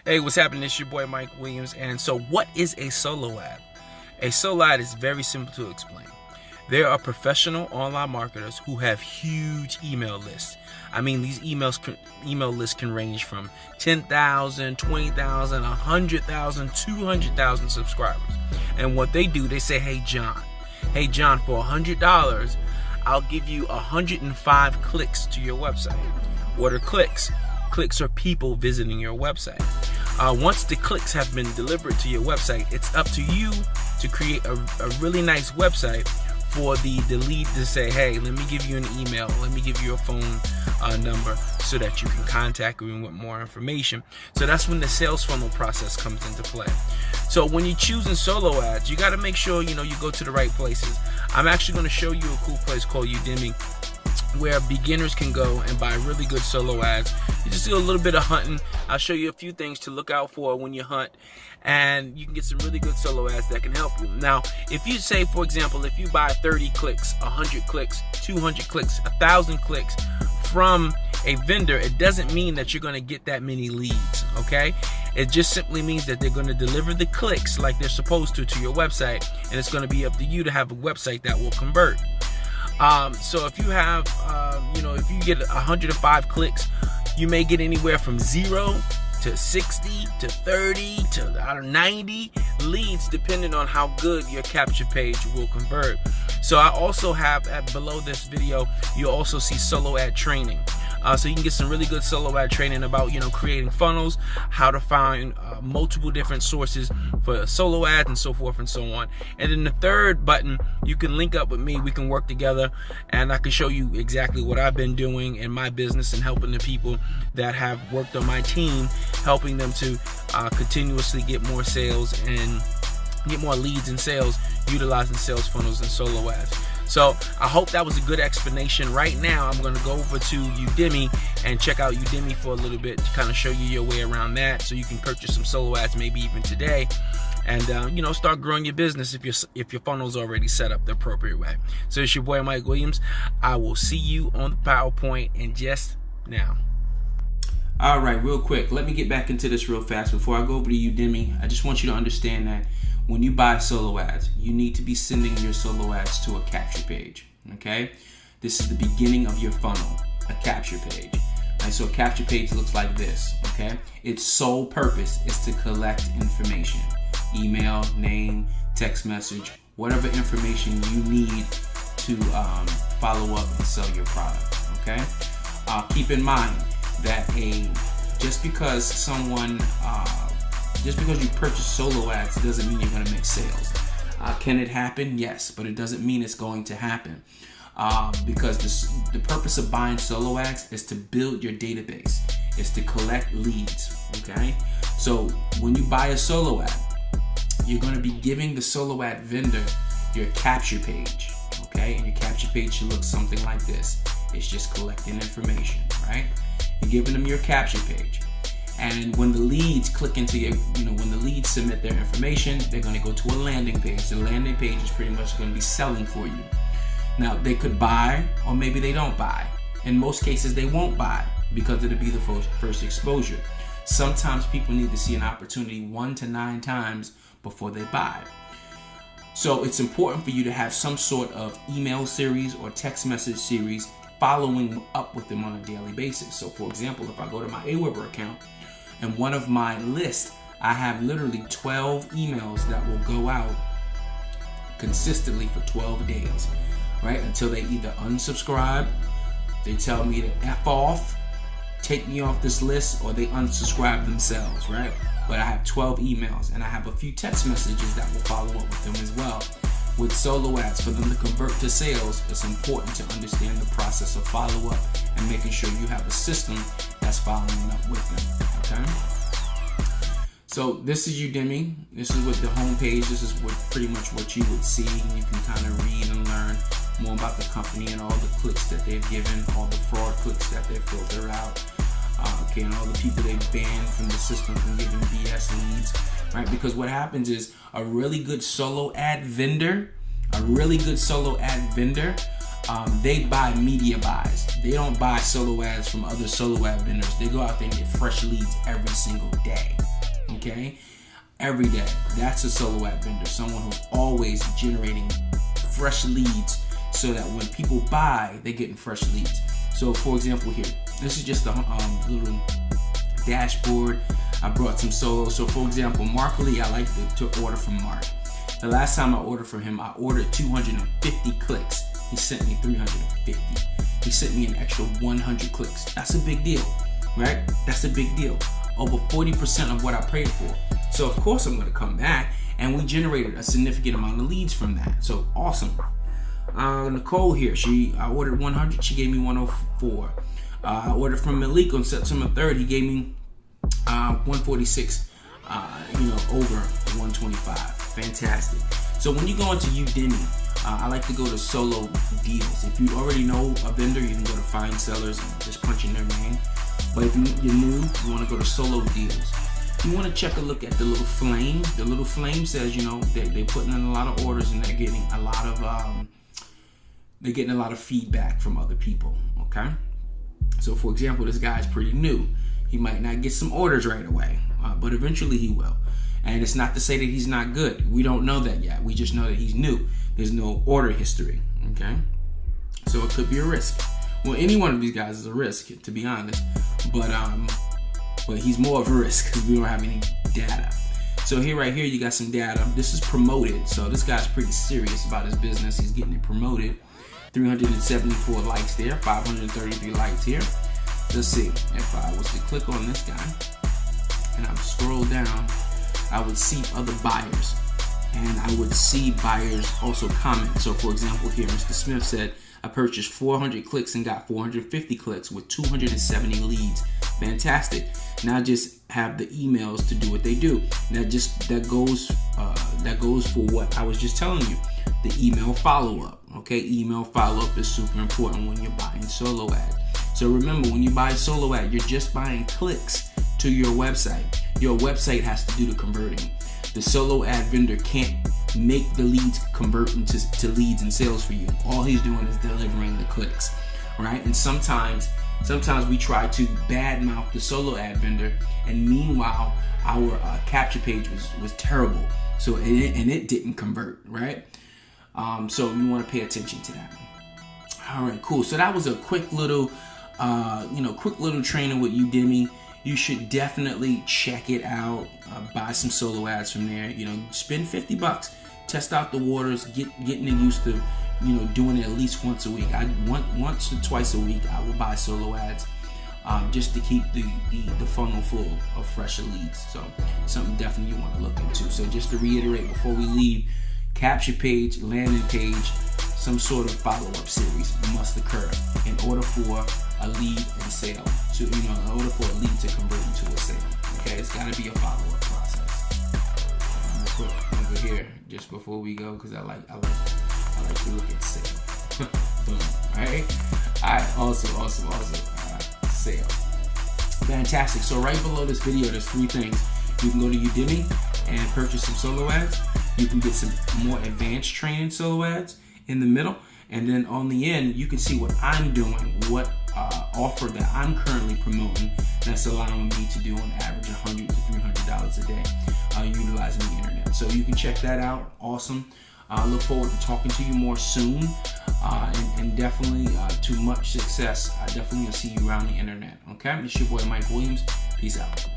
Hey, what's happening? It's your boy Mike Williams. And so what is a solo ad? A solo ad is very simple to explain. There are professional online marketers who have huge email lists. I mean, these email lists can range from 10,000, 20,000, 100,000, 200,000 subscribers. And what they do, they say, hey John, for $100, I'll give you 105 clicks to your website. What are clicks? Clicks are people visiting your website. Once the clicks have been delivered to your website, it's up to you to create a really nice website for the lead to say, hey, let me give you an email, let me give you a phone number so that you can contact me with more information. So that's when the sales funnel process comes into play. So when you're choosing solo ads, you got to make sure you go to the right places. I'm actually going to show you a cool place called Udemy, where beginners can go and buy really good solo ads. You just do a little bit of hunting. I'll show you a few things to look out for when you hunt, and you can get some really good solo ads that can help you. Now, if you say, for example, if you buy 30 clicks, 100 clicks, 200 clicks, 1,000 clicks from a vendor, it doesn't mean that you're going to get that many leads, okay? It just simply means that they're going to deliver the clicks like they're supposed to your website, and it's going to be up to you to have a website that will convert. So if you have, if you get 105 clicks, you may get anywhere from 0 to 60 to 30 to 90 leads, depending on how good your capture page will convert. So I also have below this video, you'll also see solo ad training. So you can get some really good solo ad training about, creating funnels, how to find multiple different sources for solo ads and so forth and so on. And then the third button, you can link up with me. We can work together and I can show you exactly what I've been doing in my business and helping the people that have worked on my team, helping them to continuously get more sales and get more leads and sales utilizing sales funnels and solo ads. So I hope that was a good explanation. Right now, I'm going to go over to Udemy and check out Udemy for a little bit to kind of show you your way around that, so you can purchase some solo ads maybe even today, and start growing your business if your funnel's already set up the appropriate way. So it's your boy Mike Williams. I will see you on the PowerPoint in just now. All right, real quick, let me get back into this real fast. Before I go over to Udemy, I just want you to understand that when you buy solo ads, you need to be sending your solo ads to a capture page, okay? This is the beginning of your funnel, a capture page. And so a capture page looks like this, okay? Its sole purpose is to collect information, email, name, text message, whatever information you need to follow up and sell your product, okay? Keep in mind that just because you purchase solo ads doesn't mean you're going to make sales. Can it happen? Yes, but it doesn't mean it's going to happen. Because the purpose of buying solo ads is to build your database. It's to collect leads, okay? So when you buy a solo ad, you're going to be giving the solo ad vendor your capture page, okay? And your capture page should look something like this. It's just collecting information, right? You're giving them your capture page. And when the leads click into when the leads submit their information, they're going to go to a landing page. The landing page is pretty much going to be selling for you. Now, they could buy, or maybe they don't buy. In most cases, they won't buy because it'll be the first exposure. Sometimes people need to see an opportunity 1 to 9 times before they buy. So it's important for you to have some sort of email series or text message series following up with them on a daily basis. So for example, if I go to my Aweber account, and one of my lists, I have literally 12 emails that will go out consistently for 12 days, right? Until they either unsubscribe, they tell me to F off, take me off this list, or they unsubscribe themselves, right? But I have 12 emails, and I have a few text messages that will follow up with them as well. With solo ads, for them to convert to sales, it's important to understand the process of follow-up and making sure you have a system that's following up with them, okay? So this is Udemy. This is what the homepage, this is pretty much what you would see. You can kind of read and learn more about the company and all the clicks that they've given, all the fraud clicks that they filter out, and all the people they've banned from the system from giving BS leads. Right? Because what happens is a really good solo ad vendor, they buy media buys. They don't buy solo ads from other solo ad vendors. They go out there and get fresh leads every single day. okay? Every day. That's a solo ad vendor, someone who's always generating fresh leads so that when people buy, they're getting fresh leads. So for example here, this is just a little dashboard. I brought some solos. So for example, Mark Lee, I like to order from Mark. The last time I ordered from him, I ordered 250 clicks. He sent me 350. He sent me an extra 100 clicks. That's a big deal, right? That's a big deal. Over 40% of what I paid for. So of course I'm gonna come back, and we generated a significant amount of leads from that. So awesome. Nicole here, I ordered 100, she gave me 104. I ordered from Malik on September 3rd, he gave me 146, over 125. Fantastic. So when you go into Udemy, I like to go to solo deals. If you already know a vendor, you can go to find sellers and just punch in their name. But if you're new, you want to go to solo deals. You want to check a look at the little flame. The little flame says, they're putting in a lot of orders and they're getting a lot of feedback from other people. Okay. So for example, this guy's pretty new. He might not get some orders right away, but eventually he will. And it's not to say that he's not good. We don't know that yet. We just know that he's new. There's no order history, okay? So it could be a risk. Well, any one of these guys is a risk, to be honest. But he's more of a risk because we don't have any data. So right here, you got some data. This is promoted. So this guy's pretty serious about his business. He's getting it promoted. 374 likes there, 533 likes here. Let's see, if I was to click on this guy and I would scroll down, I would see other buyers, and I would see buyers also comment. So for example here, Mr. Smith said, I purchased 400 clicks and got 450 clicks with 270 leads. Fantastic. Now just have the emails to do what they do. That goes for what I was just telling you. The email follow-up. Okay, email follow-up is super important when you're buying solo ads. So remember, when you buy solo ad, you're just buying clicks to your website. Your website has to do the converting. The solo ad vendor can't make the leads convert into leads and sales for you. All he's doing is delivering the clicks, right? And sometimes we try to badmouth the solo ad vendor, and meanwhile our capture page was terrible. So it didn't convert, right? So you want to pay attention to that. All right, cool. So that was a quick little training with Udemy. You should definitely check it out. Buy some solo ads from there. Spend $50. Test out the waters. Getting used to, doing it at least once a week. Once or twice a week, I will buy solo ads, just to keep the funnel full of fresh leads. So something definitely you want to look into. So just to reiterate before we leave, capture page, landing page, some sort of follow-up series must occur in order for a lead and sale in order for a lead to convert into a sale. Okay, it's got to be a follow-up process. I'm gonna put over here just before we go because I like to look at sale. Boom. All right. Awesome. Sale. Fantastic. So right below this video, there's 3 things. You can go to Udemy and purchase some solo ads. You can get some more advanced training solo ads in the middle, and then on the end you can see what I'm doing, what offer that I'm currently promoting that's allowing me to do on average $100 to $300 a day utilizing the internet. So you can check that out. Awesome. Look forward to talking to you more soon, and definitely to much success. I definitely will see you around the internet. Okay, it's your boy Mike Williams. Peace out.